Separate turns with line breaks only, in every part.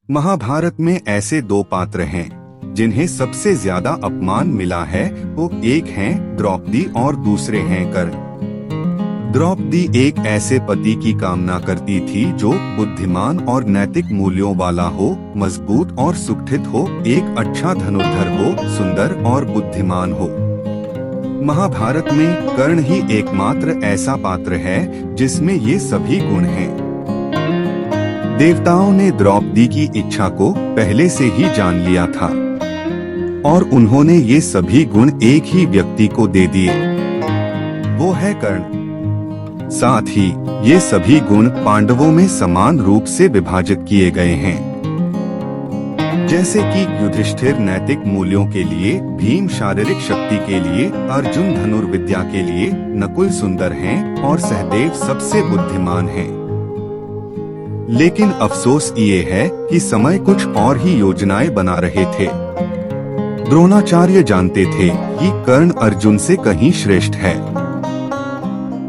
महाभारत में ऐसे दो पात्र हैं जिन्हें सबसे ज्यादा अपमान मिला है। वो एक हैं द्रौपदी और दूसरे हैं कर्ण। द्रौपदी एक ऐसे पति की कामना करती थी जो बुद्धिमान और नैतिक मूल्यों वाला हो, मजबूत और सुगठित हो, एक अच्छा धनुर्धर हो, सुंदर और बुद्धिमान हो। महाभारत में कर्ण ही एकमात्र ऐसा पात्र है जिसमें ये सभी गुण हैं। देवताओं ने द्रौपदी की इच्छा को पहले से ही जान लिया था और उन्होंने ये सभी गुण एक ही व्यक्ति को दे दिए, वो है कर्ण। साथ ही ये सभी गुण पांडवों में समान रूप से विभाजित किए गए हैं। जैसे कि युधिष्ठिर नैतिक मूल्यों के लिए, भीम शारीरिक शक्ति के लिए, अर्जुन धनुर्विद्या के लिए, नकुल सुंदर हैं और सहदेव सबसे बुद्धिमान हैं। लेकिन अफसोस ये है कि समय कुछ और ही योजनाएं बना रहे थे। द्रोणाचार्य जानते थे कि कर्ण अर्जुन से कहीं श्रेष्ठ है,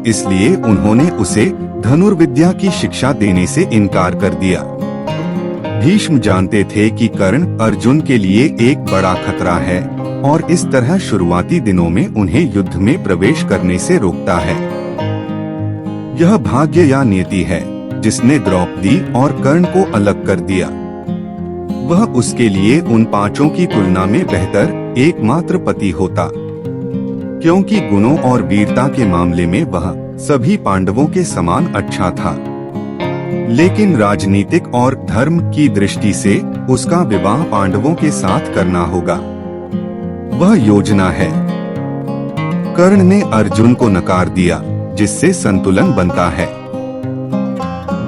इसलिए उन्होंने उसे धनुर्विद्या की शिक्षा देने से इनकार कर दिया। भीष्म जानते थे कि कर्ण अर्जुन के लिए एक बड़ा खतरा है और इस तरह शुरुआती दिनों में उन्हें युद्ध में प्रवेश करने से रोकता है। यह भाग्य या नियति है जिसने द्रौपदी और कर्ण को अलग कर दिया। वह उसके लिए उन पांचों की तुलना में बेहतर एकमात्र पति होता, क्योंकि गुणों और वीरता के मामले में वह सभी पांडवों के समान अच्छा था। लेकिन राजनीतिक और धर्म की दृष्टि से उसका विवाह पांडवों के साथ करना होगा। वह योजना है। कर्ण ने अर्जुन को नकार दिया, जिससे संतुलन बनता है।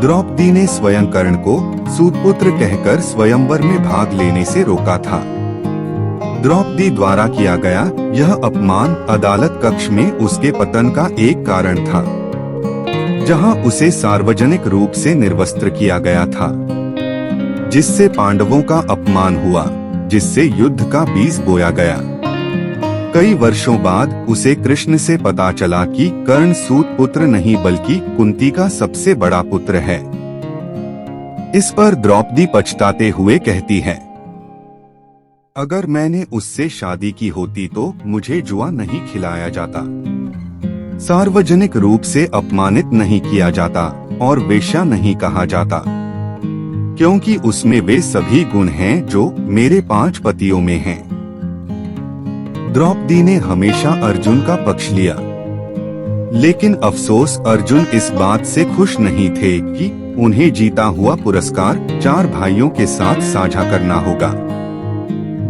द्रौपदी ने स्वयं कर्ण को सूतपुत्र कहकर स्वयंवर में भाग लेने से रोका था। द्रौपदी द्वारा किया गया यह अपमान अदालत कक्ष में उसके पतन का एक कारण था, जहां उसे सार्वजनिक रूप से निर्वस्त्र किया गया था, जिससे पांडवों का अपमान हुआ, जिससे युद्ध का बीज बोया गया। कई वर्षों बाद उसे कृष्ण से पता चला कि कर्ण सूत पुत्र नहीं बल्कि कुंती का सबसे बड़ा पुत्र है। इस पर द्रौपदी पछताते हुए कहती है, अगर मैंने उससे शादी की होती तो मुझे जुआ नहीं खिलाया जाता, सार्वजनिक रूप से अपमानित नहीं किया जाता और वेश्या नहीं कहा जाता, क्योंकि उसमें वे सभी गुण हैं जो मेरे 5 पतियों में हैं। द्रौपदी ने हमेशा अर्जुन का पक्ष लिया, लेकिन अफसोस अर्जुन इस बात से खुश नहीं थे कि उन्हें जीता हुआ पुरस्कार 4 भाइयों के साथ साझा करना होगा।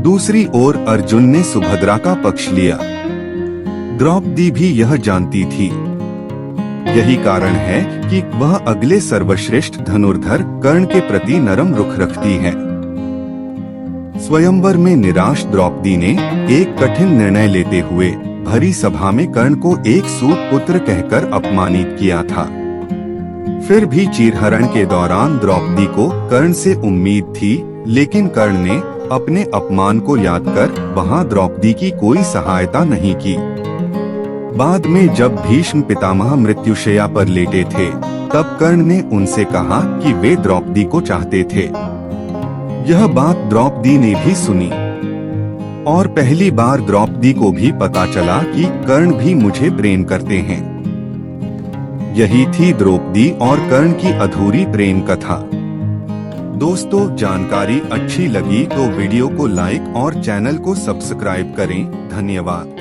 दूसरी ओर अर्जुन ने सुभद्रा का पक्ष लिया। द्रौपदी भी यह जानती थी। यही कारण है कि वह अगले सर्वश्रेष्ठ धनुर्धर कर्ण के प्रति नरम रुख रखती है। स्वयंवर में निराश द्रौपदी ने एक कठिन निर्णय लेते हुए भरी सभा में कर्ण को एक सूत पुत्र कहकर अपमानित किया था। फिर भी चीरहरण के दौरान द्रौपदी को कर्ण से उम्मीद थी, लेकिन कर्ण ने अपने अपमान को याद कर वहां द्रौपदी की कोई सहायता नहीं की। बाद में जब भीष्म पितामह मृत्युशैया पर लेटे थे, तब कर्ण ने उनसे कहा कि वे द्रौपदी को चाहते थे। यह बात द्रौपदी ने भी सुनी और पहली बार द्रौपदी को भी पता चला कि कर्ण भी मुझे प्रेम करते हैं। यही थी द्रौपदी और कर्ण की अधूरी प्रेम कथा। दोस्तों, जानकारी अच्छी लगी तो वीडियो को लाइक और चैनल को सब्सक्राइब करें। धन्यवाद।